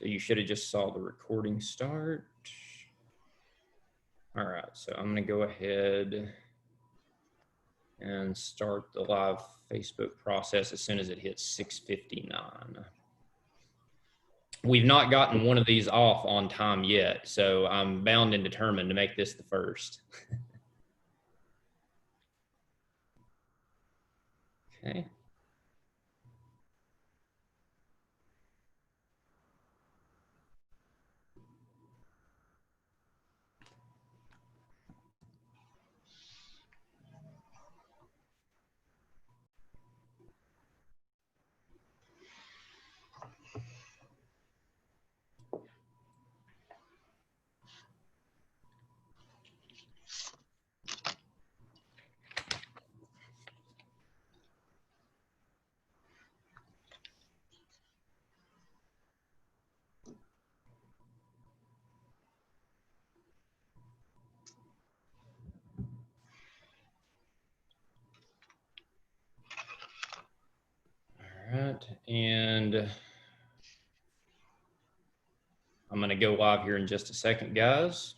So you should have just saw the recording start. All right, so I'm gonna go ahead and start the live Facebook process as soon as it hits 6:59. We've not gotten one of these off on time yet, so I'm bound and determined to make this the first. Okay. All right, and I'm gonna go live here in just a second, guys.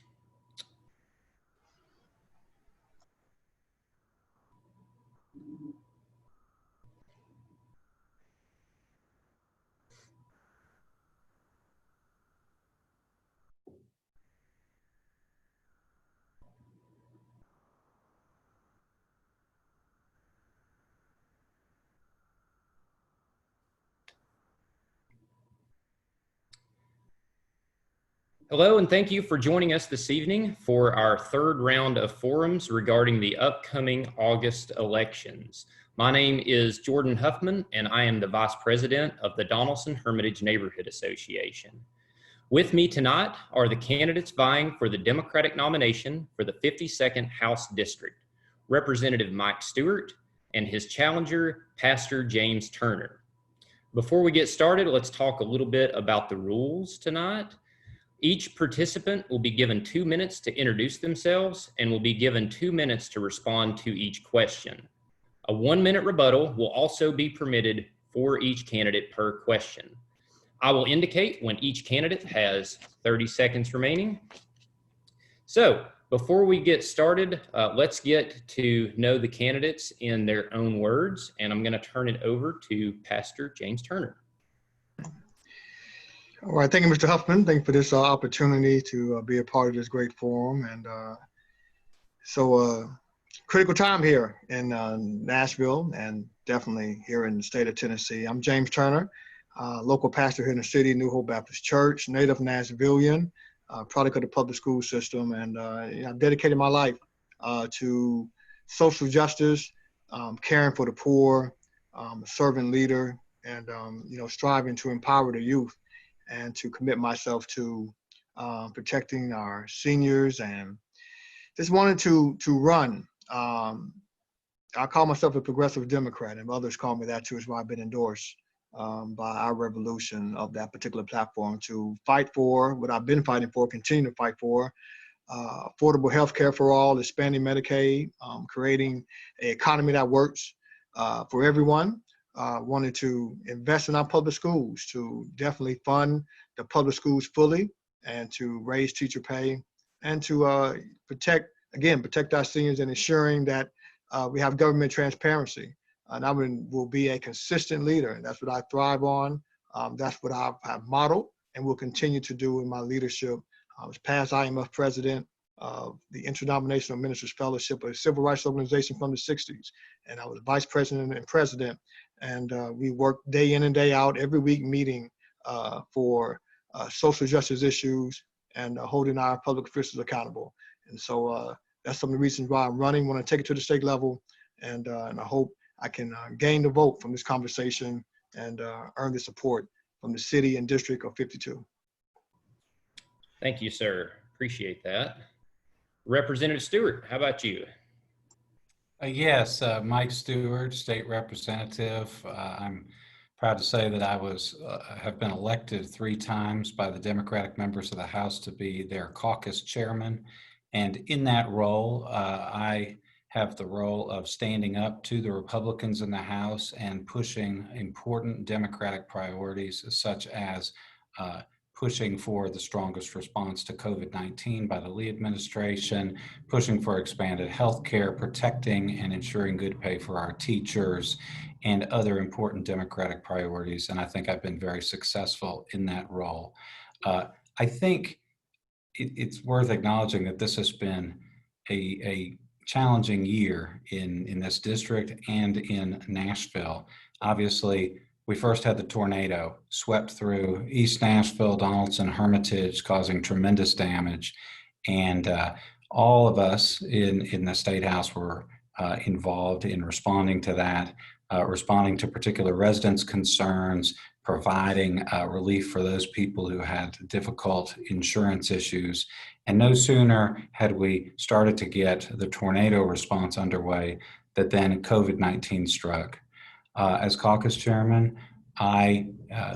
Hello, and thank you for joining us this evening for our third round of forums regarding the upcoming August elections. My name is Jordan Huffman, and I am the Vice President of the Donaldson Hermitage Neighborhood Association. With me tonight are the candidates vying for the Democratic nomination for the 52nd House District, Representative Mike Stewart and his challenger, Pastor James Turner. Before we get started, let's talk a little bit about the rules tonight. Each participant will be given 2 minutes to introduce themselves and will be given 2 minutes to respond to each question. A 1-minute rebuttal will also be permitted for each candidate per question. I will indicate when each candidate has 30 seconds remaining. So before we get started, let's get to know the candidates in their own words, and I'm going to turn it over to Pastor James Turner. All right, thank you, Mr. Huffman. Thank you for this opportunity to be a part of this great forum. And critical time here in Nashville and definitely here in the state of Tennessee. I'm James Turner, local pastor here in the city, New Hope Baptist Church, native Nashvilleian, product of the public school system. And I've dedicated my life to social justice, caring for the poor, a servant leader, and striving to empower the youth, and to commit myself to protecting our seniors, and just wanted to run. I call myself a progressive Democrat, and others call me that too. Is why I've been endorsed by our revolution of that particular platform to fight for what I've been fighting for, continue to fight for, affordable health care for all, expanding Medicaid, creating an economy that works for everyone. Wanted to invest in our public schools, to definitely fund the public schools fully, and to raise teacher pay, and to protect our seniors, and ensuring that we have government transparency. And I will be a consistent leader, and that's what I thrive on. That's what I've modeled and will continue to do in my leadership. I was past IMF president of the Interdenominational Ministers Fellowship, a civil rights organization from the 60s. And I was vice president and president. And we worked day in and day out, every week meeting for social justice issues and holding our public officials accountable. And so that's some of the reasons why I'm running. I want to take it to the state level, and I hope I can gain the vote from this conversation and earn the support from the city and district of 52. Thank you, sir. Appreciate that. Representative Stewart, how about you? Yes, Mike Stewart, state representative. I'm proud to say that I have been elected 3 times by the Democratic members of the House to be their caucus chairman. And in that role, I have the role of standing up to the Republicans in the House and pushing important Democratic priorities such as pushing for the strongest response to COVID-19 by the Lee administration, pushing for expanded health care, protecting and ensuring good pay for our teachers, and other important democratic priorities. And I think I've been very successful in that role. I think it's worth acknowledging that this has been a challenging year in this district and in Nashville. Obviously, we first had the tornado swept through East Nashville, Donaldson, Hermitage, causing tremendous damage. And all of us in the State House were involved in responding to that, responding to particular residents' concerns, providing relief for those people who had difficult insurance issues. And no sooner had we started to get the tornado response underway that then COVID-19 struck. As caucus chairman, I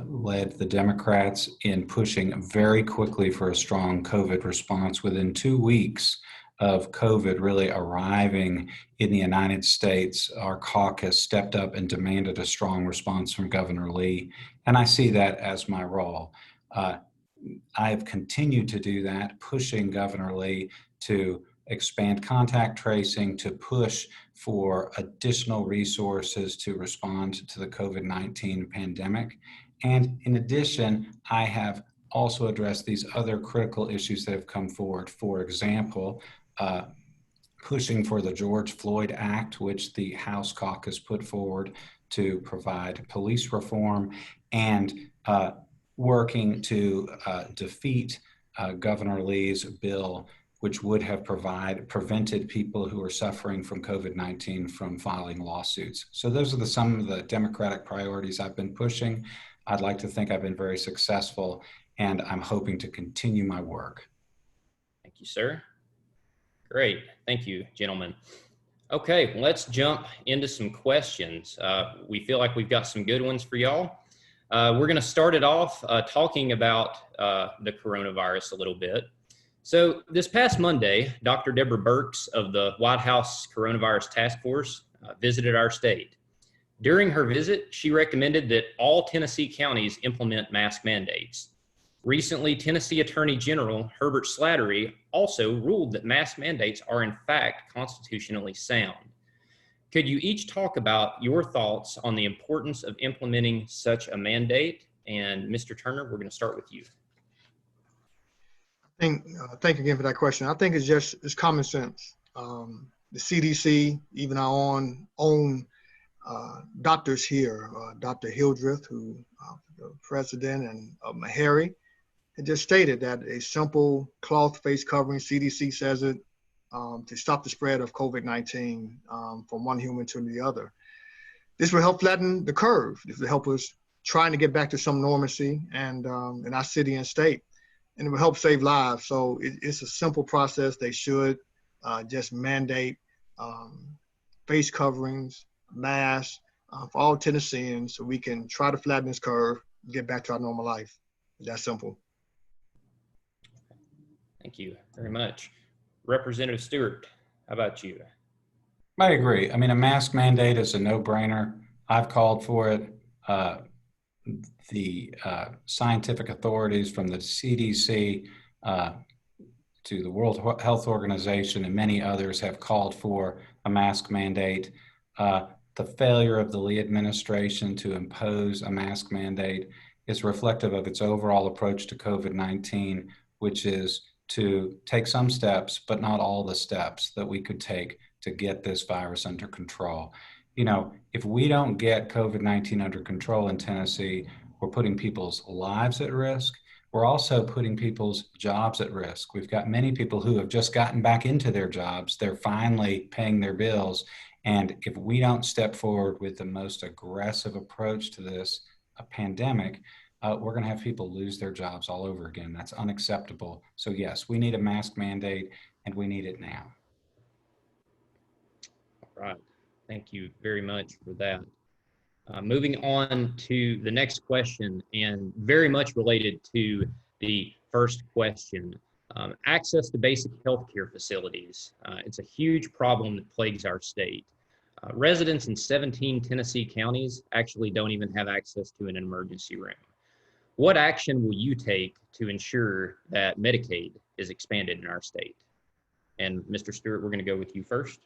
led the Democrats in pushing very quickly for a strong COVID response. Within 2 weeks of COVID really arriving in the United States, our caucus stepped up and demanded a strong response from Governor Lee, and I see that as my role. I have continued to do that, pushing Governor Lee to expand contact tracing, to push for additional resources to respond to the COVID-19 pandemic. And in addition, I have also addressed these other critical issues that have come forward. For example, pushing for the George Floyd Act, which the House caucus put forward to provide police reform, and working to defeat Governor Lee's bill, which would have prevented people who are suffering from COVID-19 from filing lawsuits. So those are some of the Democratic priorities I've been pushing. I'd like to think I've been very successful, and I'm hoping to continue my work. Thank you, sir. Great. Thank you, gentlemen. Okay, let's jump into some questions. We feel like we've got some good ones for y'all. We're going to start it off talking about the coronavirus a little bit. So this past Monday, Dr. Deborah Birx of the White House Coronavirus Task Force visited our state. During her visit, she recommended that all Tennessee counties implement mask mandates. Recently, Tennessee Attorney General Herbert Slattery also ruled that mask mandates are in fact constitutionally sound. Could you each talk about your thoughts on the importance of implementing such a mandate? And Mr. Turner, we're going to start with you. Thank you again for that question. I think it's common sense. The CDC, even our own doctors here, Dr. Hildreth, who the president, and Meharry, it just stated that a simple cloth face covering, CDC says it, to stop the spread of COVID-19 from one human to the other. This will help flatten the curve. This will help us trying to get back to some normalcy and in our city and state. And it will help save lives. So it's a simple process. They should just mandate face coverings, masks for all Tennesseans so we can try to flatten this curve, get back to our normal life. It's that simple. Thank you very much. Representative Stewart, how about you? I agree. I mean, a mask mandate is a no-brainer. I've called for it. The scientific authorities from the CDC to the World Health Organization and many others have called for a mask mandate. The failure of the Lee administration to impose a mask mandate is reflective of its overall approach to COVID-19, which is to take some steps, but not all the steps that we could take to get this virus under control. You know, if we don't get COVID-19 under control in Tennessee, we're putting people's lives at risk. We're also putting people's jobs at risk. We've got many people who have just gotten back into their jobs. They're finally paying their bills. And if we don't step forward with the most aggressive approach to this pandemic, we're going to have people lose their jobs all over again. That's unacceptable. So yes, we need a mask mandate, and we need it now. All right. Thank you very much for that. Moving on to the next question, and very much related to the first question, access to basic healthcare facilities. It's a huge problem that plagues our state. Residents in 17 Tennessee counties actually don't even have access to an emergency room. What action will you take to ensure that Medicaid is expanded in our state? And Mr. Stewart, we're going to go with you first.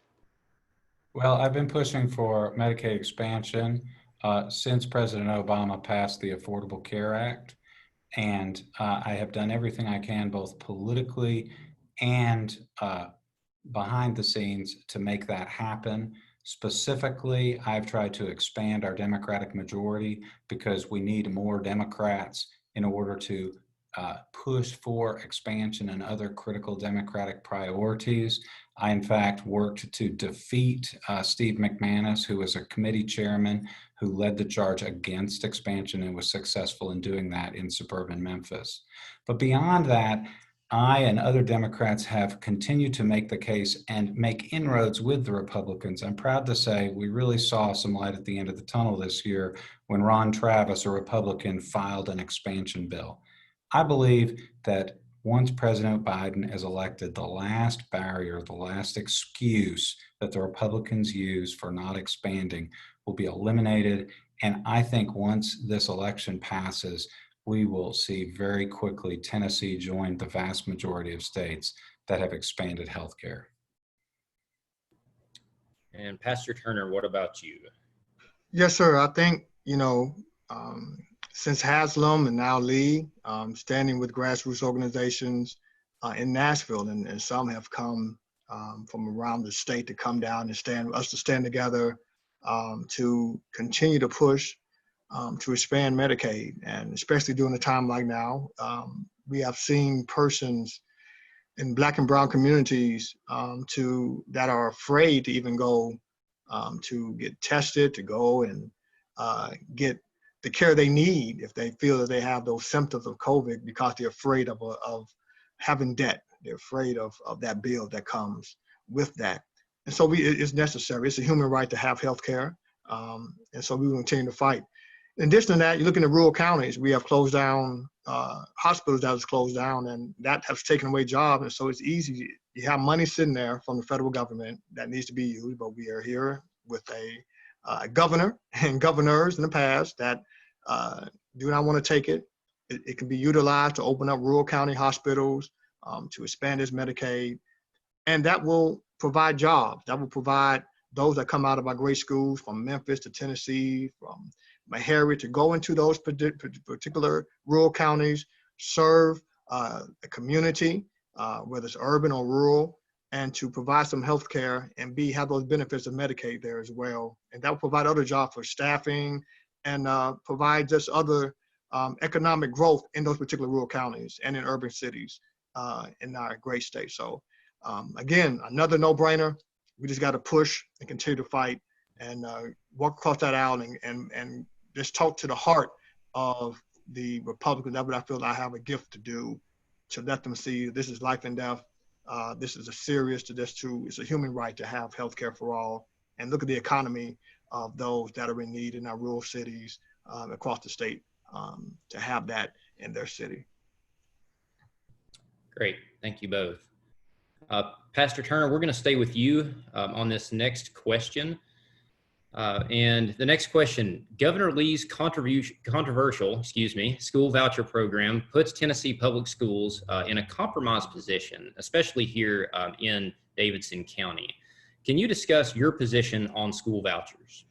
Well, I've been pushing for Medicaid expansion since President Obama passed the Affordable Care Act. And I have done everything I can, both politically and behind the scenes, to make that happen. Specifically, I've tried to expand our Democratic majority because we need more Democrats in order to push for expansion and other critical Democratic priorities. I, in fact, worked to defeat Steve McManus, who was a committee chairman who led the charge against expansion and was successful in doing that in suburban Memphis. But beyond that, I and other Democrats have continued to make the case and make inroads with the Republicans. I'm proud to say we really saw some light at the end of the tunnel this year when Ron Travis, a Republican, filed an expansion bill. I believe that once President Biden is elected, the last barrier, the last excuse that the Republicans use for not expanding will be eliminated. And I think once this election passes, we will see very quickly Tennessee join the vast majority of states that have expanded healthcare. And Pastor Turner, what about you? Yes, sir. I think, since Haslam and now Lee, standing with grassroots organizations in Nashville, and some have come from around the state to come down and stand together to continue to push to expand Medicaid, and especially during a time like now, we have seen persons in Black and Brown communities that are afraid to even go to get tested, to go and get the care they need if they feel that they have those symptoms of COVID, because they're afraid of having debt. They're afraid of that bill that comes with that. And so it's necessary. It's a human right to have health care. And so we will continue to fight. In addition to that, you look in the rural counties, we have closed down hospitals that has closed down, and that has taken away jobs. And so it's easy. You have money sitting there from the federal government that needs to be used, but we are here with a governor and governors in the past that do not want to take it. It can be utilized to open up rural county hospitals, to expand this Medicaid, and that will provide jobs. That will provide those that come out of our great schools from Memphis to Tennessee, from Meharry, to go into those particular rural counties, serve a community, whether it's urban or rural, and to provide some health care and have those benefits of Medicaid there as well. And that will provide other jobs for staffing and provide just other economic growth in those particular rural counties and in urban cities in our great state. So again, another no-brainer. We just got to push and continue to fight and walk across that aisle and just talk to the heart of the Republicans. That's what I feel I have a gift to do, to let them see this is life and death. This is it's a human right to have health care for all. And look at the economy of those that are in need in our rural cities across the state to have that in their city. Great, thank you both. Pastor Turner, we're going to stay with you on this next question. And the next question, Governor Lee's controversial school voucher program puts Tennessee public schools in a compromised position, especially here in Davidson County. Can you discuss your position on school vouchers?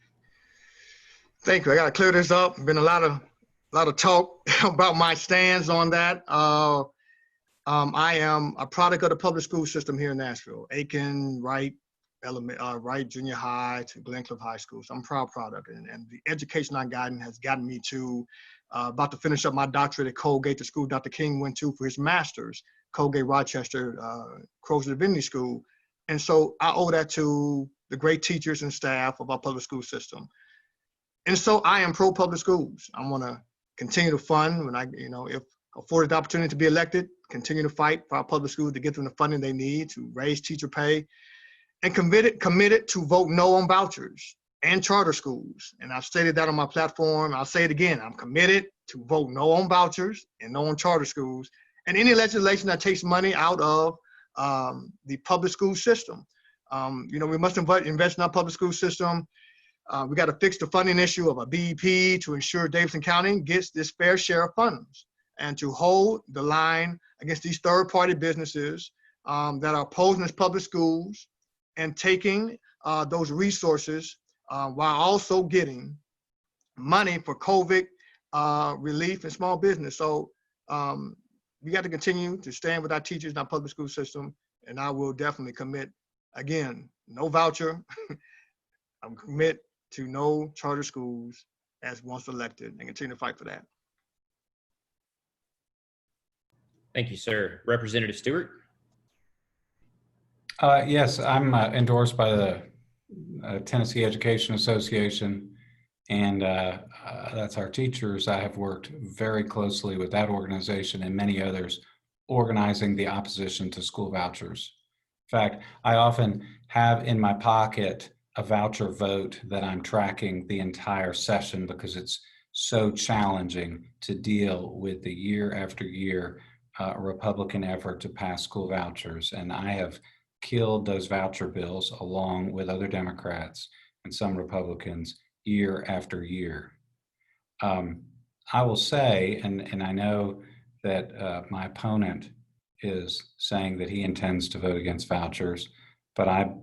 Thank you. I got to clear this up. Been a lot of talk about my stance on that. I am a product of the public school system here in Nashville, Aiken, Wright Junior High to Glencliff High School. So I'm a proud product. And the education I've gotten has gotten me to about to finish up my doctorate at Colgate, the school Dr. King went to for his master's, Colgate Rochester Crozer Divinity School. And so I owe that to the great teachers and staff of our public school system. And so I am pro public schools. I want to continue to fund when if afforded the opportunity to be elected, continue to fight for our public schools to get them the funding they need to raise teacher pay, and committed to vote no on vouchers and charter schools. And I've stated that on my platform. I'll say it again. I'm committed to vote no on vouchers and no on charter schools and any legislation that takes money out of the public school system. We must invest in our public school system. We got to fix the funding issue of a BEP to ensure Davidson County gets this fair share of funds and to hold the line against these third-party businesses that are opposing us public schools and taking those resources while also getting money for COVID relief and small business. So we got to continue to stand with our teachers in our public school system, and I will definitely commit, again, no voucher. I'm commit to no charter schools as once elected and continue to fight for that. Thank you, sir. Representative Stewart? Yes, I'm endorsed by the Tennessee Education Association, and that's our teachers. I have worked very closely with that organization and many others organizing the opposition to school vouchers. In fact, I often have in my pocket a voucher vote that I'm tracking the entire session because it's so challenging to deal with the year after year Republican effort to pass school vouchers. And I have killed those voucher bills along with other Democrats and some Republicans year after year. I will say, and I know that my opponent is saying that he intends to vote against vouchers, but I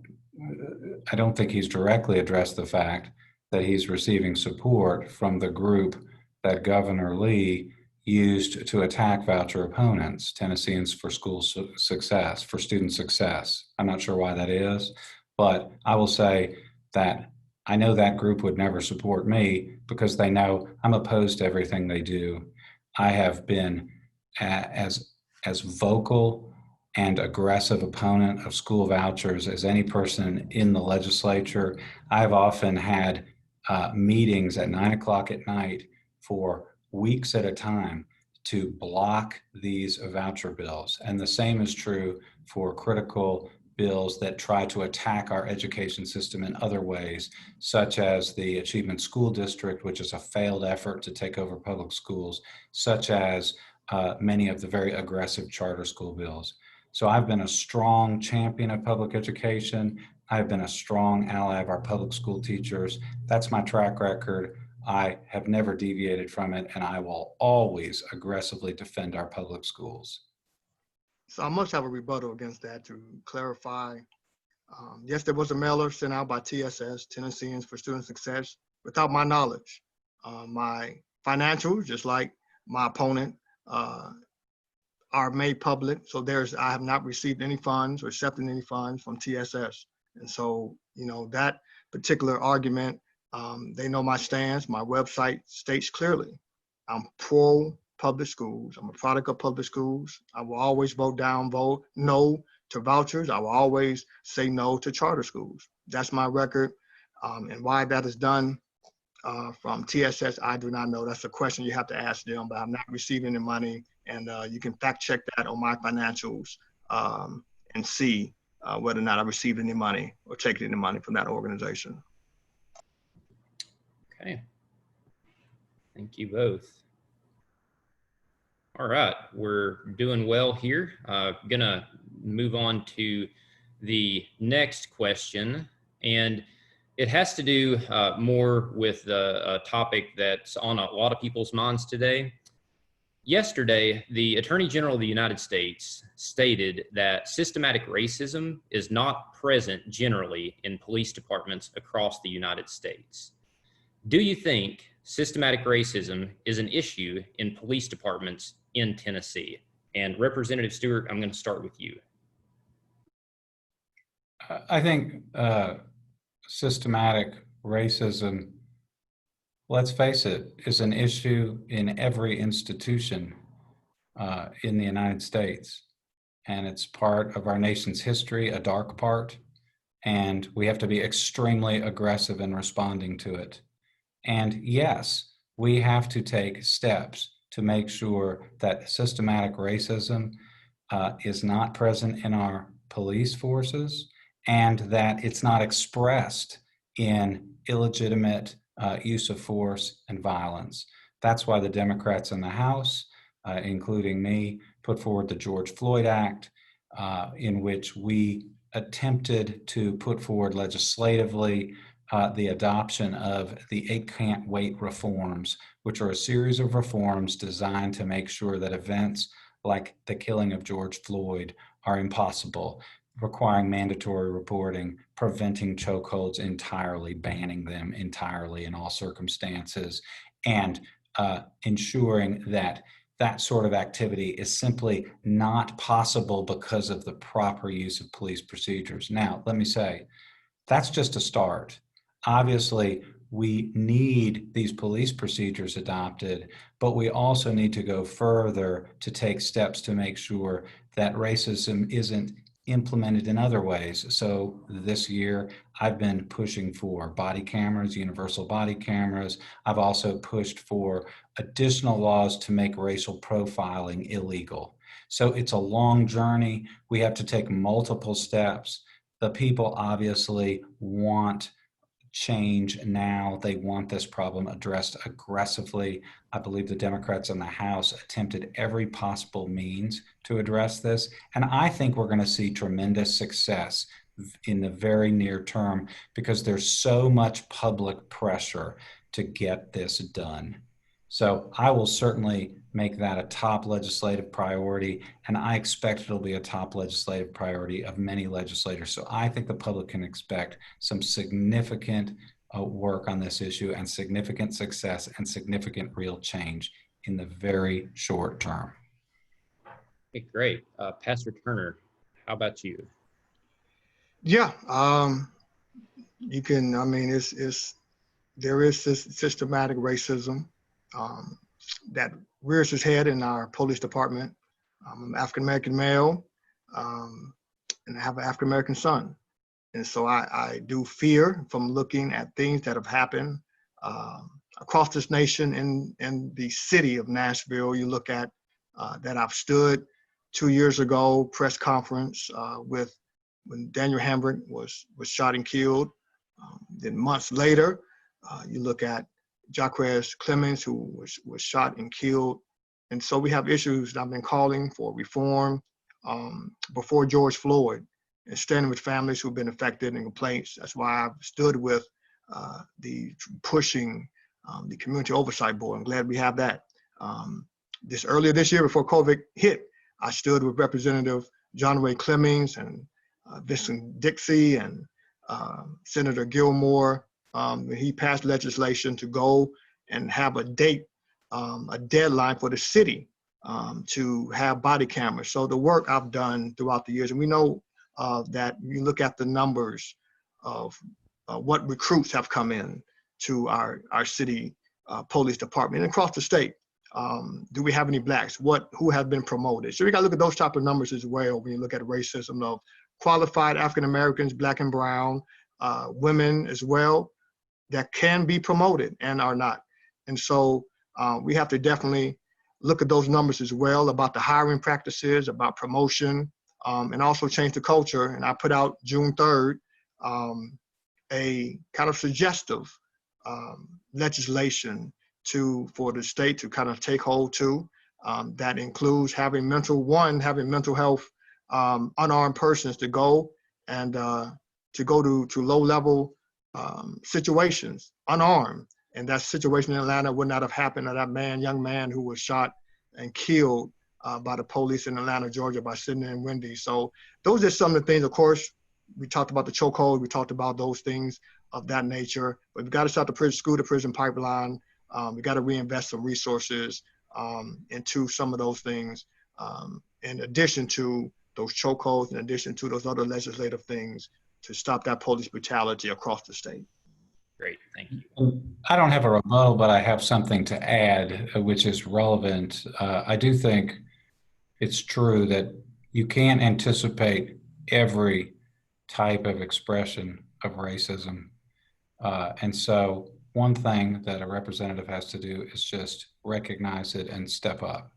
don't think he's directly addressed the fact that he's receiving support from the group that Governor Lee used to attack voucher opponents, Tennesseans for School Success, for Student Success. I'm not sure why that is, but I will say that I know that group would never support me because they know I'm opposed to everything they do. I have been as vocal and aggressive opponent of school vouchers as any person in the legislature. I've often had meetings at 9 o'clock at night for weeks at a time to block these voucher bills. And the same is true for critical bills that try to attack our education system in other ways, such as the Achievement School District, which is a failed effort to take over public schools, such as many of the very aggressive charter school bills. So I've been a strong champion of public education. I've been a strong ally of our public school teachers. That's my track record. I have never deviated from it, and I will always aggressively defend our public schools. So I must have a rebuttal against that to clarify. Yes, there was a mailer sent out by TSS, Tennesseans for Student Success, without my knowledge. My financials, just like my opponent, are made public. So I have not received any funds or accepted any funds from TSS. And so, that particular argument, they know my stance. My website states clearly, I'm pro public schools. I'm a product of public schools. I will always vote no to vouchers. I will always say no to charter schools. That's my record. And why that is done from TSS, I do not know. That's a question you have to ask them, but I'm not receiving the money. And you can fact check that on my financials and see whether or not I received any money or taken any money from that organization. Okay. Thank you both. All right, we're doing well here. Gonna move on to the next question, and it has to do more with the topic that's on a lot of people's minds today. Yesterday, the Attorney General of the United States stated that systematic racism is not present generally in police departments across the United States. Do you think systematic racism is an issue in police departments in Tennessee? And Representative Stewart, I'm going to start with you. I think systematic racism, let's face it, is an issue in every institution in the United States. And it's part of our nation's history, a dark part, and we have to be extremely aggressive in responding to it. And yes, we have to take steps to make sure that systematic racism is not present in our police forces and that it's not expressed in illegitimate use of force and violence. That's why the Democrats in the House, including me, put forward the George Floyd Act, in which we attempted to put forward legislatively the adoption of the It Can't Wait reforms, which are a series of reforms designed to make sure that events like the killing of George Floyd are impossible, requiring mandatory reporting, preventing chokeholds entirely, banning them entirely in all circumstances, and ensuring that that sort of activity is simply not possible because of the proper use of police procedures. Now, let me say, that's just a start. Obviously, we need these police procedures adopted, but we also need to go further to take steps to make sure that racism isn't implemented in other ways. So this year, I've been pushing for body cameras, universal body cameras. I've also pushed for additional laws to make racial profiling illegal. So it's a long journey. We have to take multiple steps. The people obviously want change now. They want this problem addressed aggressively. I believe the Democrats in the House attempted every possible means to address this. And I think we're going to see tremendous success in the very near term because there's so much public pressure to get this done. So I will certainly make that a top legislative priority, and I expect it'll be a top legislative priority of many legislators. So I think the public can expect some significant work on this issue and significant success and significant real change in the very short term. Okay, great. Pastor Turner, how about you? Yeah, you can, I mean, there is this systematic racism that rears its head in our police department. I'm an African-American male, and I have an African-American son. And so I do fear from looking at things that have happened across this nation in the city of Nashville. You look at that I've stood 2 years ago, press conference when Daniel Hambrick was shot and killed. Then months later, you look at Jaquez Clemens, who was shot and killed. And so we have issues that I've been calling for reform before George Floyd and standing with families who've been affected and complaints. That's why I've stood with the pushing the Community Oversight Board. I'm glad we have that. Earlier this year, before COVID hit, I stood with Representative John Ray Clemens and Vincent Dixie and Senator Gilmore. He passed legislation to go and have a deadline for the city to have body cameras. So the work I've done throughout the years, and we know that you look at the numbers of what recruits have come in to our city police department and across the state. Do we have any blacks? Who have been promoted? So we got to look at those type of numbers as well when you look at racism of qualified African Americans, black and brown, women as well, that can be promoted and are not. And so we have to definitely look at those numbers as well about the hiring practices, about promotion, and also change the culture. And I put out June 3rd a kind of suggestive legislation for the state to kind of take hold to. That includes having mental health unarmed persons to go and to low-level situations unarmed. And that situation in Atlanta would not have happened to that young man who was shot and killed by the police in Atlanta, Georgia, by Sidney and Wendy. So those are some of the things. Of course, we talked about the chokehold. We talked about those things of that nature. But we've got to start the school-to-prison pipeline. We got to reinvest some resources into some of those things, in addition to those chokeholds, in addition to those other legislative things to stop that police brutality across the state. Great, thank you. I don't have a rebuttal, but I have something to add, which is relevant. I do think it's true that you can't anticipate every type of expression of racism. And so one thing that a representative has to do is just recognize it and step up.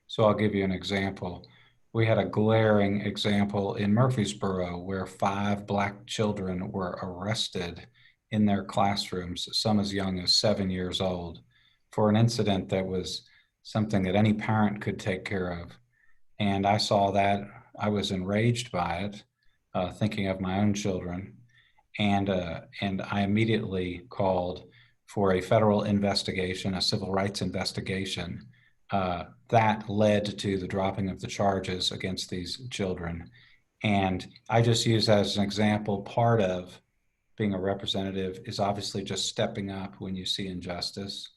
So I'll give you an example. We had a glaring example in Murfreesboro where 5 Black children were arrested in their classrooms, some as young as 7 years old, for an incident that was something that any parent could take care of. And I saw that, I was enraged by it, thinking of my own children. and I immediately called for a federal investigation, a civil rights investigation, that led to the dropping of the charges against these children. And I just use that as an example. Part of being a representative is obviously just stepping up when you see injustice.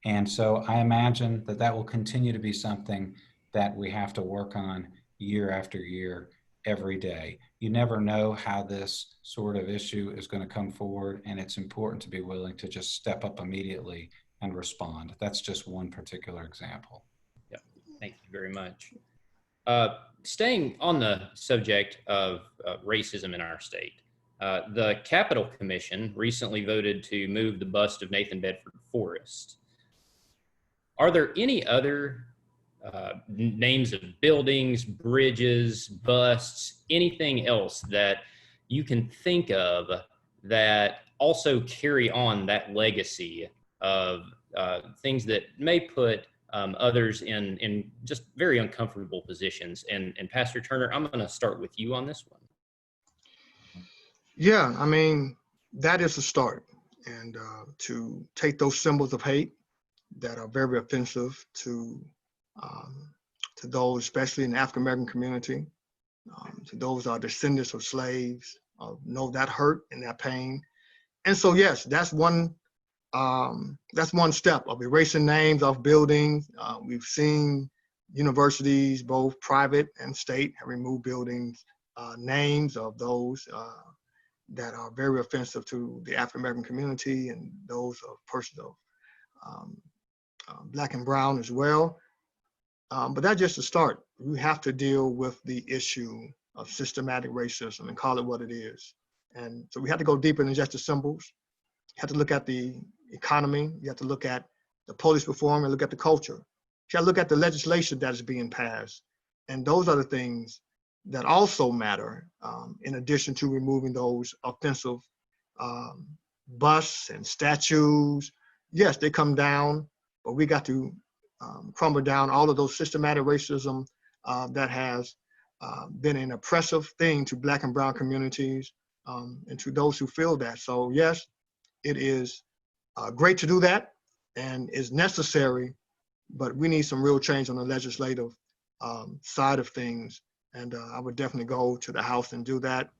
And so I imagine that that will continue to be something that we have to work on year after year, every day. You never know how this sort of issue is going to come forward, and it's important to be willing to just step up immediately and respond. That's just one particular example. Yeah, thank you very much. Staying on the subject of racism in our state, the Capitol Commission recently voted to move the bust of Nathan Bedford Forrest. Are there any other names of buildings, bridges, busts, anything else that you can think of that also carry on that legacy of things that may put others in just very uncomfortable positions? And Pastor Turner, I'm going to start with you on this one. Yeah, I mean, that is a start. And to take those symbols of hate that are very offensive to those, especially in the African American community, to those are descendants of slaves, know that hurt and that pain. And so, yes, that's one step of erasing names off buildings. We've seen universities, both private and state, have removed buildings, names of those that are very offensive to the African American community and those of persons of Black and brown as well. But that's just a start. We have to deal with the issue of systematic racism and call it what it is. And so we have to go deeper than just the symbols. You have to look at the economy. You have to look at the police reform and look at the culture. You have to look at the legislation that is being passed. And those are the things that also matter, in addition to removing those offensive busts and statues. Yes, they come down, but we got to crumble down all of those systematic racism that has been an oppressive thing to Black and brown communities, and to those who feel that. So yes, it is great to do that and is necessary, but we need some real change on the legislative side of things. And I would definitely go to the House and do that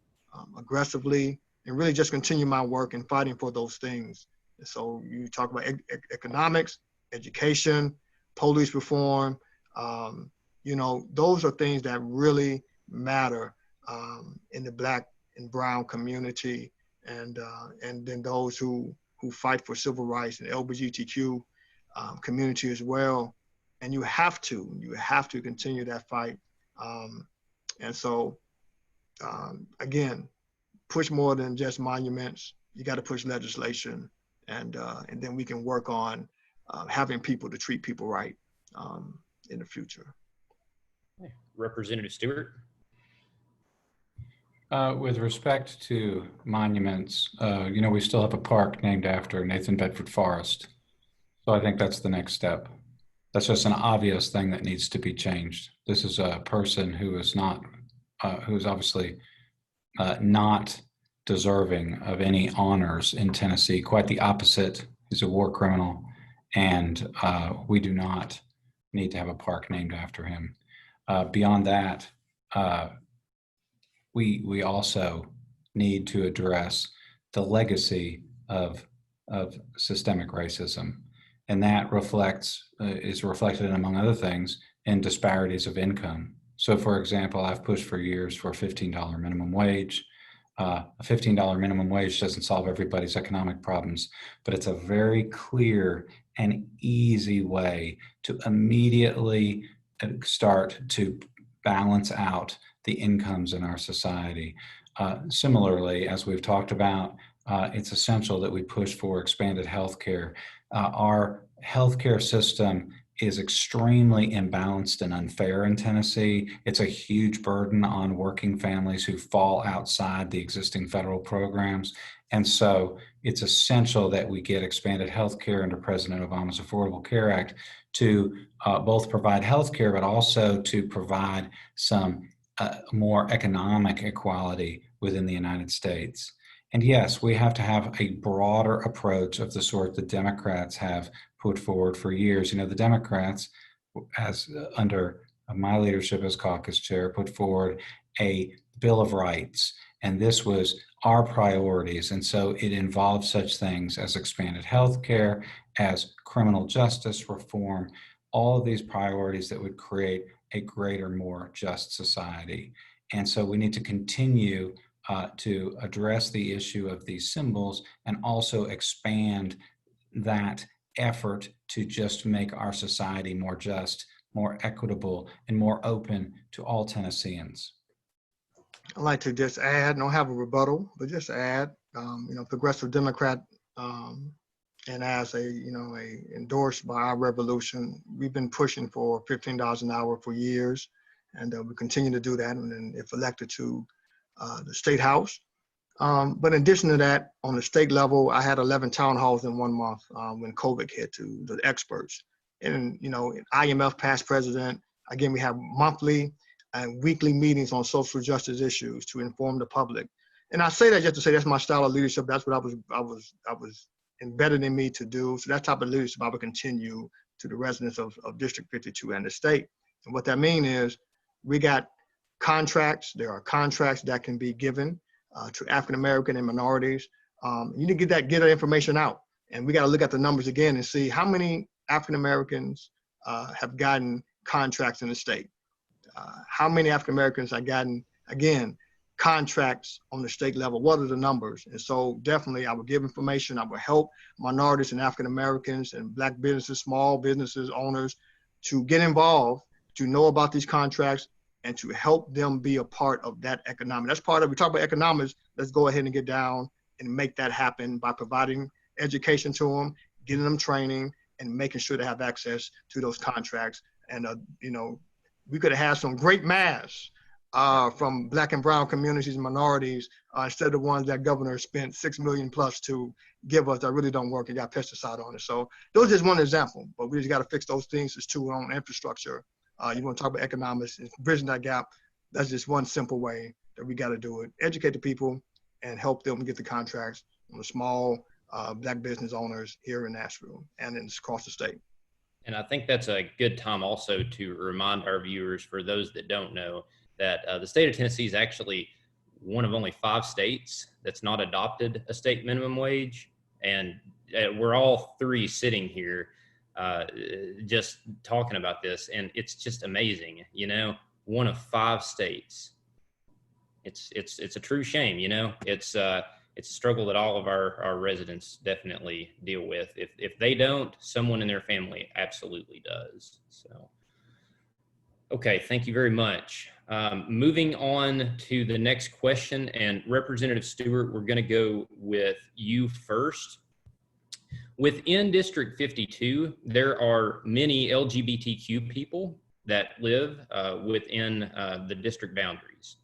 aggressively and really just continue my work in fighting for those things. And so you talk about economics, education, police reform, those are things that really matter in the Black and brown community, and then those who fight for civil rights and LGBTQ community as well. And you have to continue that fight. And so, again, push more than just monuments. You got to push legislation, and then we can work on having people to treat people right in the future. Representative Stewart. With respect to monuments, we still have a park named after Nathan Bedford Forrest. So I think that's the next step. That's just an obvious thing that needs to be changed. This is a person who is obviously not deserving of any honors in Tennessee. Quite the opposite. He's a war criminal, and we do not need to have a park named after him. Beyond that, we also need to address the legacy of systemic racism, and that is reflected, among other things, in disparities of income. So, for example, I've pushed for years for a $15 minimum wage. A $15 minimum wage doesn't solve everybody's economic problems, but it's a very clear and easy way to immediately start to balance out the incomes in our society. Similarly, as we've talked about, it's essential that we push for expanded healthcare. Our healthcare system is extremely imbalanced and unfair in Tennessee. It's a huge burden on working families who fall outside the existing federal programs. And so it's essential that we get expanded healthcare under President Obama's Affordable Care Act to both provide healthcare, but also to provide some more economic equality within the United States. And yes, we have to have a broader approach of the sort the Democrats have put forward for years. You know, the Democrats, as under my leadership as caucus chair, put forward a Bill of Rights, and this was our priorities. And so it involved such things as expanded health care, as criminal justice reform, all of these priorities that would create a greater, more just society. And so we need to continue to address the issue of these symbols and also expand that effort to just make our society more just, more equitable, and more open to all Tennesseans. I'd like to just add, don't have a rebuttal, but just add, Progressive Democrat, and as endorsed by our revolution, we've been pushing for $15 an hour for years, and we continue to do that. And then if elected to the state house. But in addition to that, on the state level, I had 11 town halls in 1 month when COVID hit to the experts. And, IMF past president, again, we have monthly and weekly meetings on social justice issues to inform the public. And I say that just to say that's my style of leadership. That's what I was embedded in me to do. So that type of leadership I would continue to the residents of District 52 and the state. And what that means is we got contracts. There are contracts that can be given to African American and minorities. You need to get that information out, and we got to look at the numbers again and see how many African Americans have gotten contracts in the state. How many African Americans have gotten, again, contracts on the state level? What are the numbers? And so definitely I would give information. I would help minorities and African Americans and Black businesses, small businesses, owners to get involved, to know about these contracts, and to help them be a part of that economic. That's part of, we talk about economics, let's go ahead and get down and make that happen by providing education to them, getting them training, and making sure they have access to those contracts. And, we could have had some great mass from Black and brown communities and minorities instead of the ones that governor spent $6 million plus to give us that really don't work and got pesticide on it. So those is one example, but we just got to fix those things as too on infrastructure. You want to talk about economics, bridging that gap. That's just one simple way that we got to do it. Educate the people and help them get the contracts on the small Black business owners here in Nashville and across the state. And I think that's a good time also to remind our viewers, for those that don't know, that the state of Tennessee is actually one of only 5 states that's not adopted a state minimum wage. And we're all 3 sitting here just talking about this, and it's just amazing, one of 5 states. It's a true shame, it's a struggle that all of our residents definitely deal with. If they don't, someone in their family absolutely does. So, okay, thank you very much. Moving on to the next question, and Representative Stewart, we're going to go with you first. Within District 52, there are many LGBTQ people that live within the district boundaries.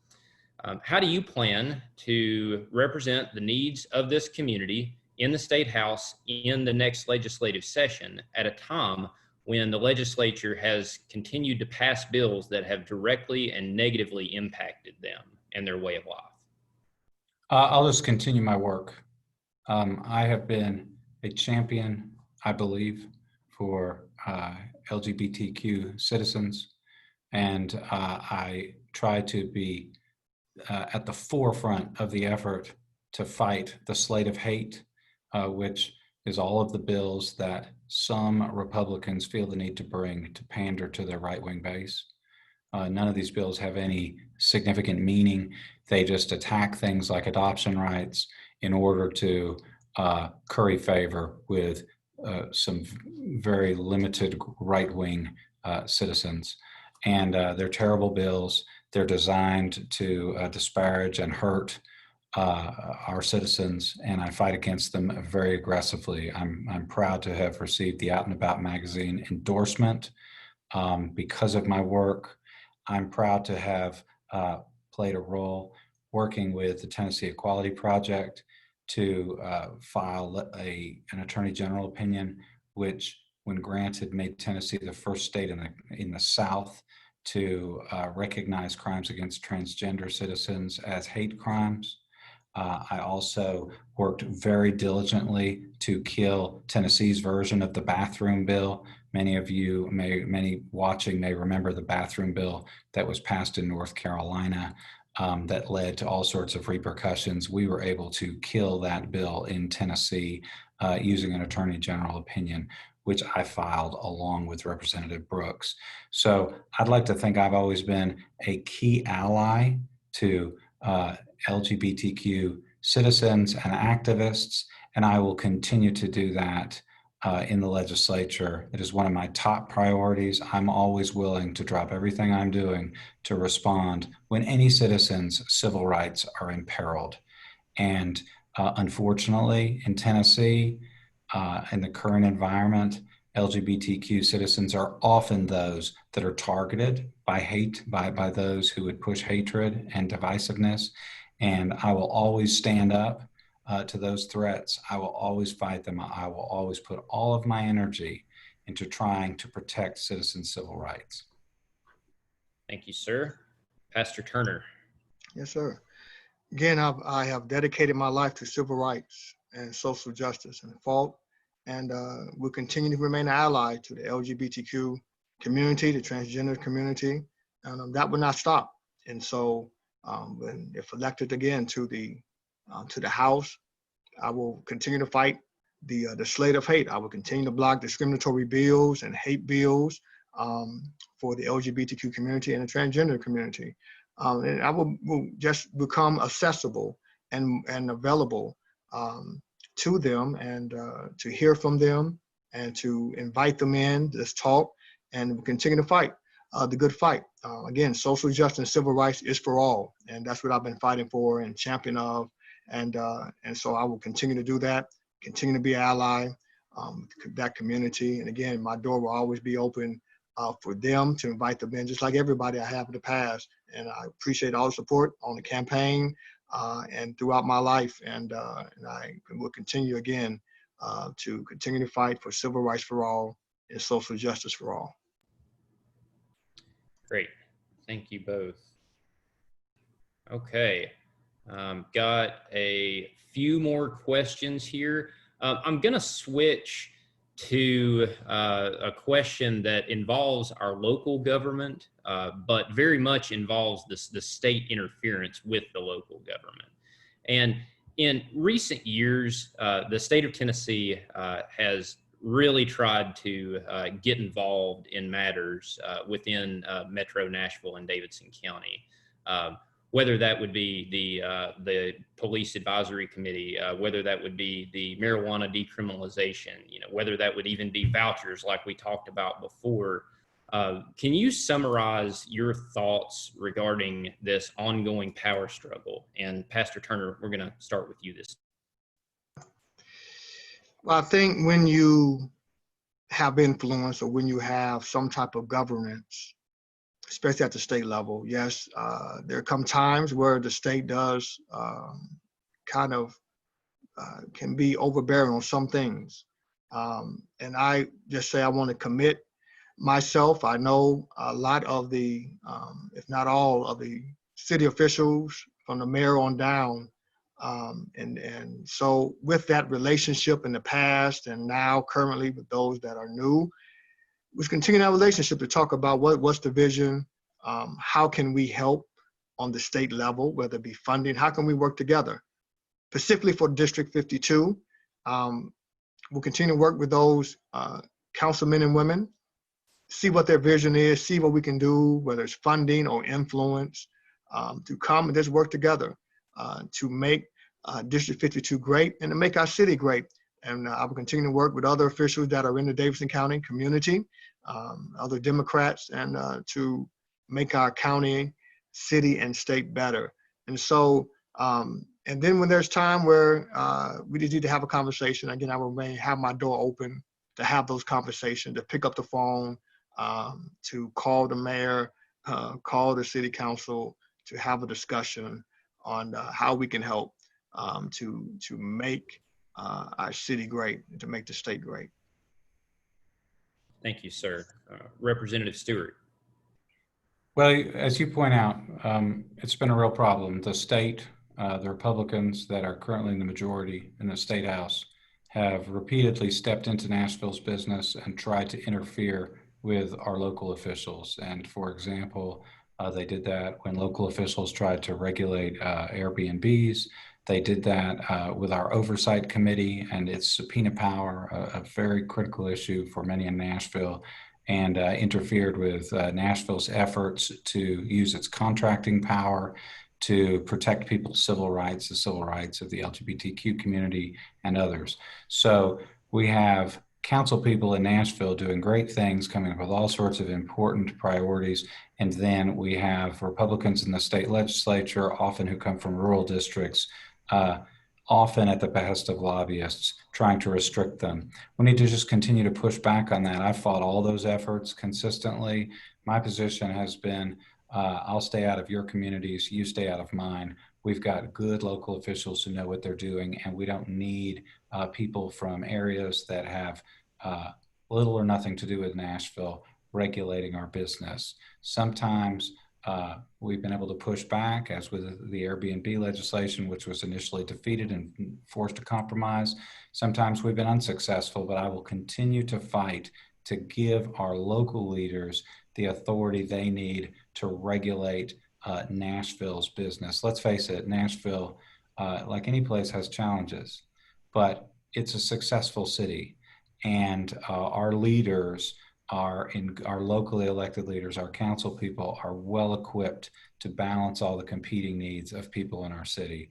How do you plan to represent the needs of this community in the State House in the next legislative session at a time when the legislature has continued to pass bills that have directly and negatively impacted them and their way of life? I'll just continue my work. I have been a champion, I believe, for LGBTQ citizens, and I try to be at the forefront of the effort to fight the slate of hate, which is all of the bills that some Republicans feel the need to bring to pander to their right-wing base. None of these bills have any significant meaning. They just attack things like adoption rights in order to curry favor with some very limited right-wing citizens. And they're terrible bills. They're designed to disparage and hurt our citizens, and I fight against them very aggressively. I'm proud to have received the Out and About magazine endorsement because of my work. I'm proud to have played a role working with the Tennessee Equality Project to file an Attorney General opinion, which, when granted, made Tennessee the first state in the South to recognize crimes against transgender citizens as hate crimes. I also worked very diligently to kill Tennessee's version of the bathroom bill. Many watching may remember the bathroom bill that was passed in North Carolina that led to all sorts of repercussions. We were able to kill that bill in Tennessee using an attorney general opinion, which I filed along with Representative Brooks. So I'd like to think I've always been a key ally to LGBTQ citizens and activists, and I will continue to do that in the legislature. It is one of my top priorities. I'm always willing to drop everything I'm doing to respond when any citizen's civil rights are imperiled. And unfortunately, in Tennessee, in the current environment, LGBTQ citizens are often those that are targeted by hate, by those who would push hatred and divisiveness. And I will always stand up to those threats. I will always fight them. I will always put all of my energy into trying to protect citizens' civil rights. Thank you, sir. Pastor Turner. Yes, sir. Again, I have dedicated my life to civil rights and social justice and fought, and will continue to remain an ally to the LGBTQ community, the transgender community, and that will not stop. And so, when if elected again to the House, I will continue to fight the slate of hate. I will continue to block discriminatory bills and hate bills for the LGBTQ community and the transgender community. And I will just become accessible and available to them, and to hear from them, and to invite them in, just talk, and continue to fight the good fight. Again, social justice and civil rights is for all, and that's what I've been fighting for and champion of, and so I will continue to do that, continue to be an ally that community. And again, my door will always be open for them, to invite them in, just like everybody I have in the past. And I appreciate all the support on the campaign and throughout my life. And I will continue again to continue to fight for civil rights for all and social justice for all. Great. Thank you both. Okay. Got a few more questions here. I'm going to switch to a question that involves our local government, but very much involves the state interference with the local government. And in recent years, the state of Tennessee has really tried to get involved in matters within Metro Nashville and Davidson County. Whether that would be the police advisory committee, whether that would be the marijuana decriminalization, whether that would even be vouchers like we talked about before. Can you summarize your thoughts regarding this ongoing power struggle? And Pastor Turner, we're going to start with you this. Well, I think when you have influence, or when you have some type of governance, especially at the state level, yes, there come times where the state does kind of can be overbearing on some things. And I just say I want to commit myself. I know a lot of the, if not all of the city officials from the mayor on down. And so with that relationship in the past and now currently with those that are new, we continue that relationship to talk about what's the vision, how can we help on the state level, whether it be funding, how can we work together? Specifically for District 52, we'll continue to work with those councilmen and women, see what their vision is, see what we can do, whether it's funding or influence, to come and just work together to make District 52 great and to make our city great. And I will continue to work with other officials that are in the Davidson County community, other Democrats, and to make our county, city, and state better. And so, and then when there's time where we just need to have a conversation, again, I will have my door open to have those conversations, to pick up the phone, to call the mayor, call the city council, to have a discussion on how we can help to make our city great, to make the state great. Thank you, sir. Representative Stewart. Well, as you point out, it's been a real problem. The state the Republicans that are currently in the majority in the State House have repeatedly stepped into Nashville's business and tried to interfere with our local officials. And for example, they did that when local officials tried to regulate Airbnbs. They did that with our oversight committee and its subpoena power, a very critical issue for many in Nashville, and interfered with Nashville's efforts to use its contracting power to protect people's civil rights, the civil rights of the LGBTQ community and others. So we have council people in Nashville doing great things, coming up with all sorts of important priorities. And then we have Republicans in the state legislature, often who come from rural districts, often at the behest of lobbyists, trying to restrict them. We need to just continue to push back on that. I've fought all those efforts consistently. My position has been, I'll stay out of your communities, you stay out of mine. We've got good local officials who know what they're doing, and we don't need people from areas that have little or nothing to do with Nashville regulating our business. Sometimes we've been able to push back, as with the Airbnb legislation, which was initially defeated and forced to compromise. Sometimes we've been unsuccessful, but I will continue to fight to give our local leaders the authority they need to regulate Nashville's business. Let's face it, Nashville, like any place, has challenges, but it's a successful city. And our leaders our locally elected leaders, our council people, are well equipped to balance all the competing needs of people in our city.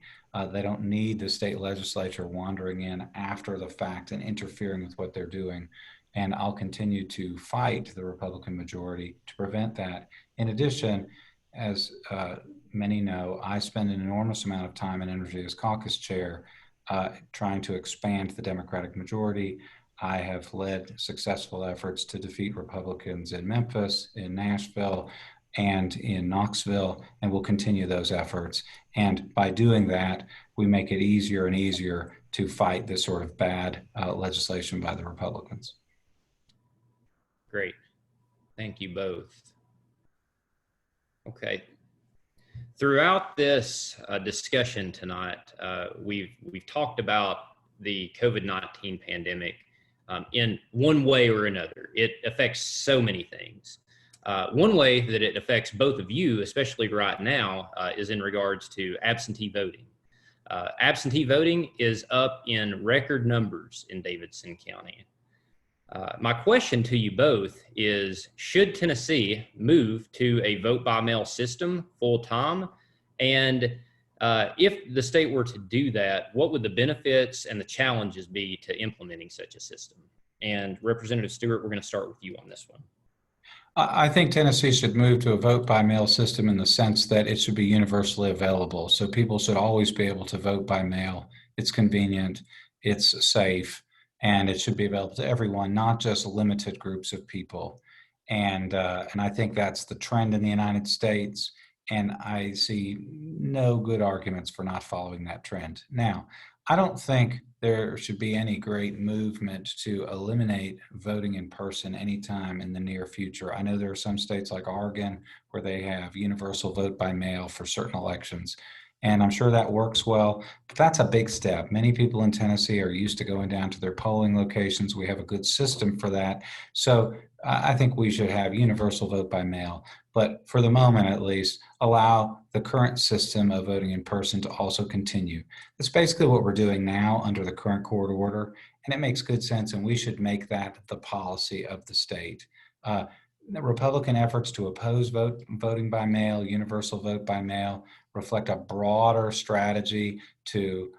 They don't need the state legislature wandering in after the fact and interfering with what they're doing. And I'll continue to fight the Republican majority to prevent that. In addition, as many know, I spend an enormous amount of time and energy as caucus chair trying to expand the Democratic majority. I have led successful efforts to defeat Republicans in Memphis, in Nashville, and in Knoxville, and we'll continue those efforts. And by doing that, we make it easier and easier to fight this sort of bad legislation by the Republicans. Great. Thank you both. Okay. Throughout this discussion tonight, we've talked about the COVID-19 pandemic in one way or another. It affects so many things. One way that it affects both of you, especially right now, is in regards to absentee voting. Absentee voting is up in record numbers in Davidson County. My question to you both is, should Tennessee move to a vote-by-mail system full-time? And if the state were to do that, what would the benefits and the challenges be to implementing such a system? And Representative Stewart, we're going to start with you on this one. I think Tennessee should move to a vote-by-mail system in the sense that it should be universally available. So people should always be able to vote by mail. It's convenient, it's safe, and it should be available to everyone, not just limited groups of people. And I think that's the trend in the United States, and I see no good arguments for not following that trend. Now, I don't think there should be any great movement to eliminate voting in person anytime in the near future. I know there are some states like Oregon where they have universal vote by mail for certain elections, and I'm sure that works well, but that's a big step. Many people in Tennessee are used to going down to their polling locations. We have a good system for that. So I think we should have universal vote by mail, but for the moment at least, allow the current system of voting in person to also continue. That's basically what we're doing now under the current court order, and it makes good sense, and we should make that the policy of the state. The Republican efforts to oppose voting by mail, universal vote by mail, reflect a broader strategy to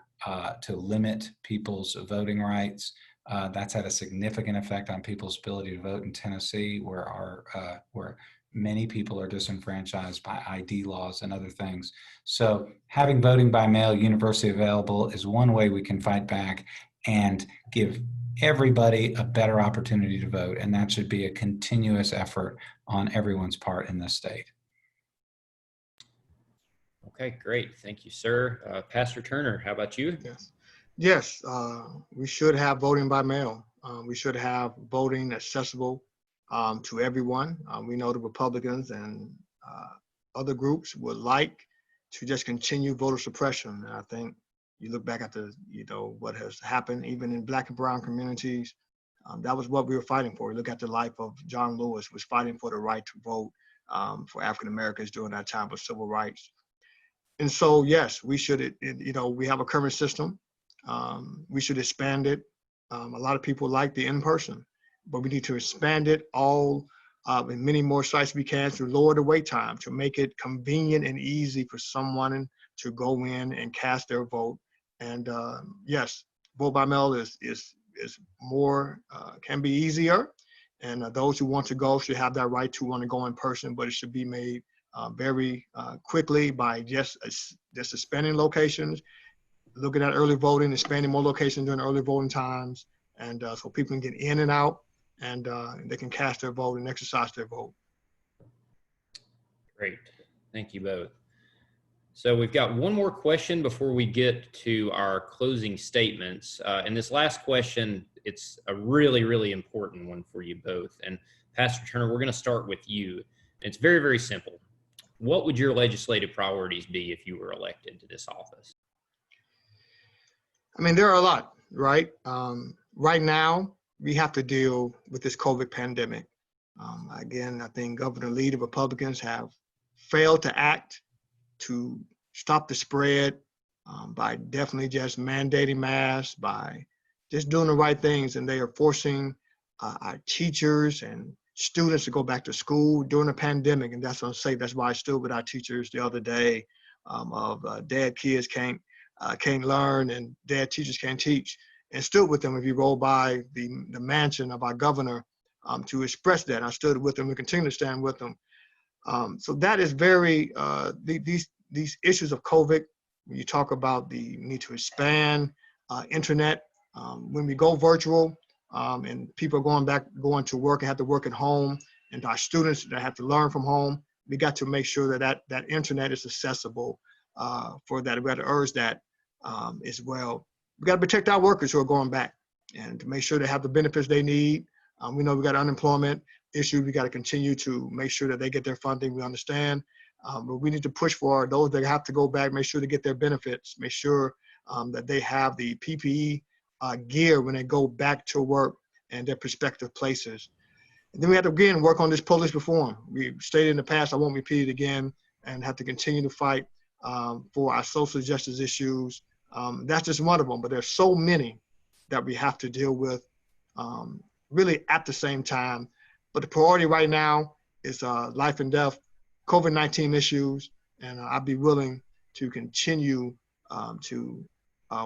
limit people's voting rights. That's had a significant effect on people's ability to vote in Tennessee, where many people are disenfranchised by ID laws and other things. So having voting by mail universally available is one way we can fight back and give everybody a better opportunity to vote. And that should be a continuous effort on everyone's part in this state. Okay, great. Thank you, sir. Pastor Turner, how about you? Yes, we should have voting by mail. We should have voting accessible to everyone. We know the Republicans and other groups would like to just continue voter suppression. And I think you look back at the, what has happened even in Black and brown communities. That was what we were fighting for. Look at the life of John Lewis, was fighting for the right to vote for African Americans during that time of civil rights. And so, yes, we should, we have a current system. We should expand it. A lot of people like the in-person, but we need to expand it all in many more sites we can, to lower the wait time, to make it convenient and easy for someone to go in and cast their vote. And yes, vote by mail is more, can be easier. And those who want to go should have that right to want to go in person, but it should be made very quickly by just expanding locations, looking at early voting, expanding more locations during early voting times, and so people can get in and out, and they can cast their vote and exercise their vote. Great. Thank you both. So we've got one more question before we get to our closing statements. And this last question, it's a really, really important one for you both. And Pastor Turner, we're going to start with you. It's very, very simple. What would your legislative priorities be if you were elected to this office? I mean, there are a lot, right? Right now, we have to deal with this COVID pandemic. Again, I think Governor Lee, the Republicans, have failed to act to stop the spread by definitely just mandating masks, by just doing the right things. And they are forcing our teachers and students to go back to school during the pandemic. And that's what I'm saying. That's why I stood with our teachers the other day of dead kids can't learn and dead teachers can't teach. And stood with them if you roll by the mansion of our governor to express that. I stood with them and continue to stand with them. So that is very, these issues of COVID, when you talk about the need to expand internet, when we go virtual and people are going to work and have to work at home, and our students that have to learn from home, we got to make sure that internet is accessible for that. We got to urge that as well. We got to protect our workers who are going back and to make sure they have the benefits they need. We know we got unemployment issue. We got to continue to make sure that they get their funding. We understand, but we need to push for those that have to go back, make sure they get their benefits, make sure that they have the PPE gear when they go back to work and their prospective places. And then we have to, again, work on this police reform. We stated in the past, I won't repeat it again, and have to continue to fight for our social justice issues. That's just one of them, but there's so many that we have to deal with really at the same time. But the priority right now is life and death, COVID-19 issues, and I'd be willing to continue to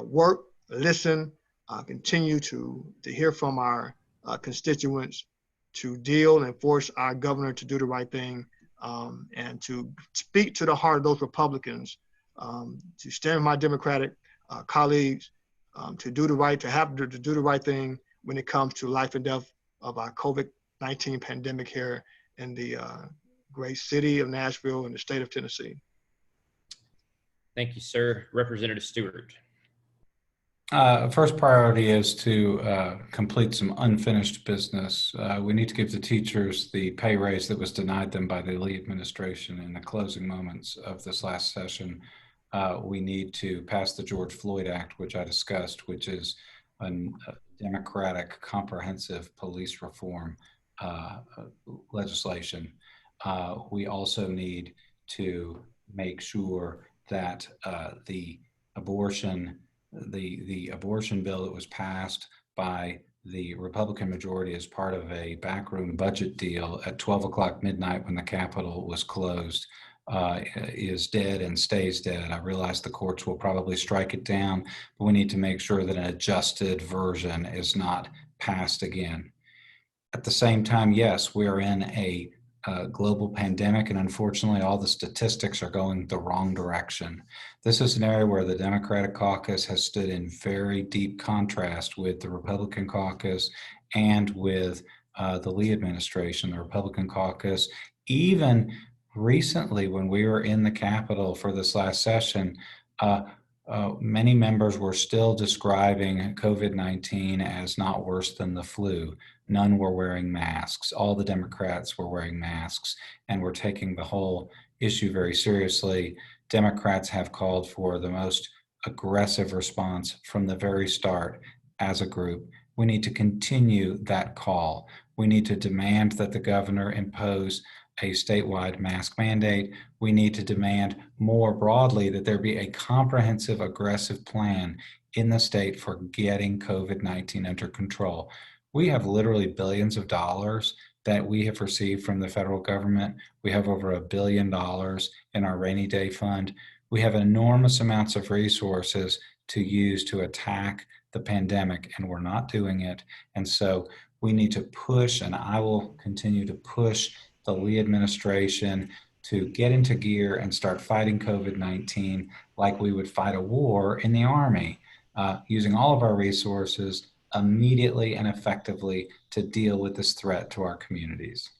work, listen, continue to hear from our constituents, to deal and force our governor to do the right thing, and to speak to the heart of those Republicans, to stand with my Democratic colleagues, to do the right thing when it comes to life and death of our COVID-19 pandemic here in the great city of Nashville and the state of Tennessee. Thank you, sir. Representative Stewart. First priority is to complete some unfinished business. We need to give the teachers the pay raise that was denied them by the Lee administration in the closing moments of this last session. We need to pass the George Floyd Act, which I discussed, which is a democratic, comprehensive police reform legislation. We also need to make sure that the abortion bill that was passed by the Republican majority as part of a backroom budget deal at 12 o'clock midnight when the Capitol was closed is dead and stays dead. I realize the courts will probably strike it down, but we need to make sure that an adjusted version is not passed again. At the same time, yes, we are in a global pandemic, and unfortunately, all the statistics are going the wrong direction. This is an area where the Democratic caucus has stood in very deep contrast with the Republican caucus and with the Lee administration. The Republican caucus, even recently when we were in the Capitol for this last session, many members were still describing COVID-19 as not worse than the flu. None were wearing masks. All the Democrats were wearing masks and were taking the whole issue very seriously. Democrats have called for the most aggressive response from the very start as a group. We need to continue that call. We need to demand that the governor impose a statewide mask mandate. We need to demand more broadly that there be a comprehensive, aggressive plan in the state for getting COVID-19 under control. We have literally billions of dollars that we have received from the federal government. We have over $1 billion in our rainy day fund. We have enormous amounts of resources to use to attack the pandemic, and we're not doing it. And so we need to push, and I will continue to push the Lee administration to get into gear and start fighting COVID-19 like we would fight a war in the Army, using all of our resources immediately and effectively to deal with this threat to our communities.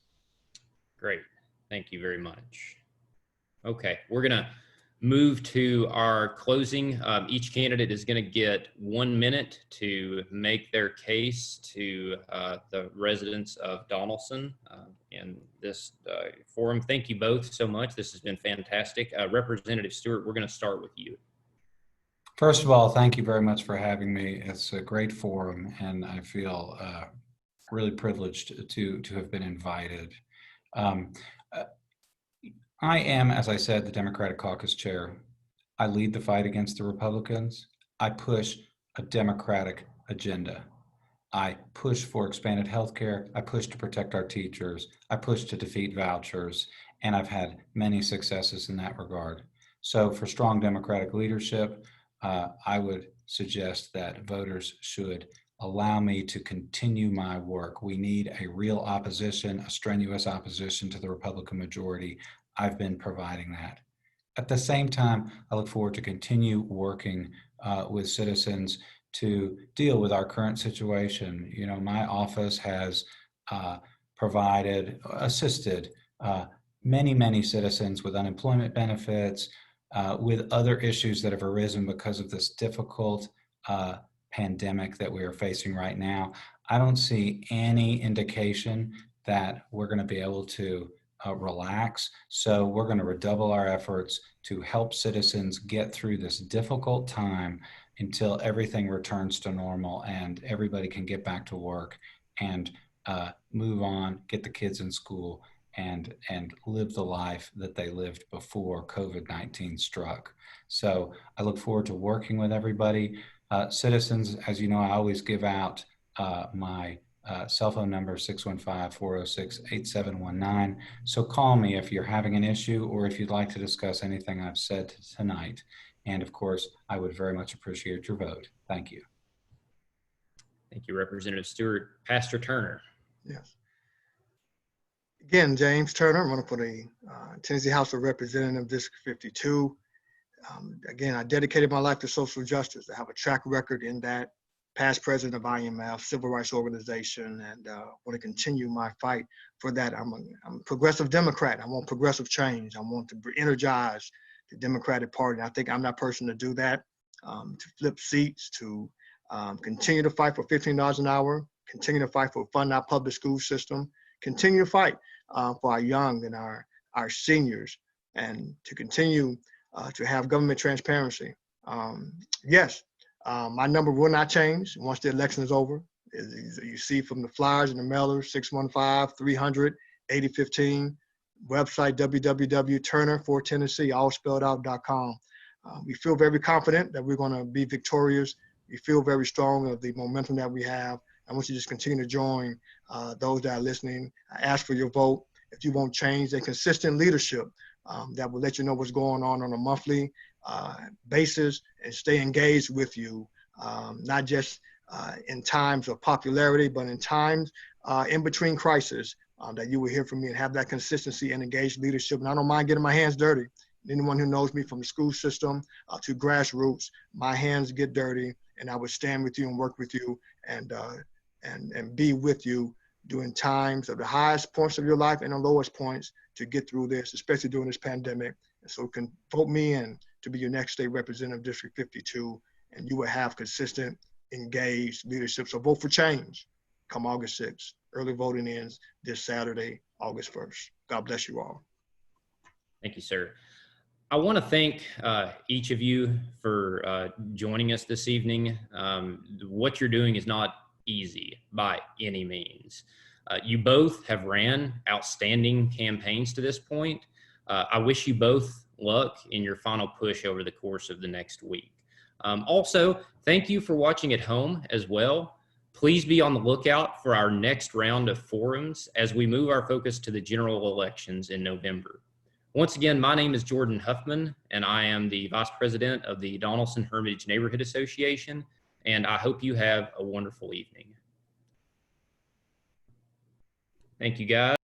Great. Thank you very much. Okay, we're going to move to our closing. Each candidate is going to get 1 minute to make their case to the residents of Donaldson in this forum. Thank you both so much. This has been fantastic. Representative Stewart, we're going to start with you. First of all, thank you very much for having me. It's a great forum, and I feel really privileged to have been invited. I am, as I said, the Democratic Caucus Chair. I lead the fight against the Republicans. I push a Democratic agenda. I push for expanded health care. I push to protect our teachers. I push to defeat vouchers, and I've had many successes in that regard. So for strong Democratic leadership, I would suggest that voters should allow me to continue my work. We need a real opposition, a strenuous opposition to the Republican majority. I've been providing that. At the same time, I look forward to continue working with citizens to deal with our current situation. You know, my office has assisted many citizens with unemployment benefits, with other issues that have arisen because of this difficult pandemic that we are facing right now. I don't see any indication that we're going to be able to relax. So we're going to redouble our efforts to help citizens get through this difficult time until everything returns to normal and everybody can get back to work and move on, get the kids in school, and live the life that they lived before COVID-19 struck. So I look forward to working with everybody. Citizens, as you know, I always give out my cell phone number, 615-406-8719. So call me if you're having an issue or if you'd like to discuss anything I've said tonight. And of course, I would very much appreciate your vote. Thank you. Thank you, Representative Stewart. Pastor Turner. Yes. Again, James Turner, I'm running for the Tennessee House of Representatives, District 52. Again, I dedicated my life to social justice. I have a track record in that, past president of IMF, civil rights organization, and want to continue my fight for that. I'm a progressive Democrat. I want progressive change. I want to energize the Democratic Party. I think I'm that person to do that, to flip seats, to continue to fight for $15 an hour, continue to fight for fund our public school system, continue to fight for our young and our seniors, and to continue to have government transparency. Yes, my number will not change once the election is over. As you see from the flyers and the mailers, 615-300-8015, website www.turner4tennessee, all spelled out.com. We feel very confident that we're going to be victorious. We feel very strong of the momentum that we have. I want you to just continue to join those that are listening. I ask for your vote. If you want change, a consistent leadership that will let you know what's going on a monthly basis and stay engaged with you, not just in times of popularity, but in times in between crises, that you will hear from me and have that consistency and engaged leadership. And I don't mind getting my hands dirty. Anyone who knows me from the school system to grassroots, my hands get dirty, and I would stand with you and work with you and be with you during times of the highest points of your life and the lowest points to get through this, especially during this pandemic. And so you can vote me in to be your next state representative, District 52, and you will have consistent, engaged leadership. So vote for change come August 6th. Early voting ends this Saturday, August 1st. God bless you all. Thank you, sir. I want to thank each of you for joining us this evening. What you're doing is not easy by any means. You both have ran outstanding campaigns to this point. I wish you both luck in your final push over the course of the next week. Also, thank you for watching at home as well. Please be on the lookout for our next round of forums as we move our focus to the general elections in November. Once again, my name is Jordan Huffman, and I am the Vice President of the Donaldson Hermitage Neighborhood Association, and I hope you have a wonderful evening. Thank you, guys.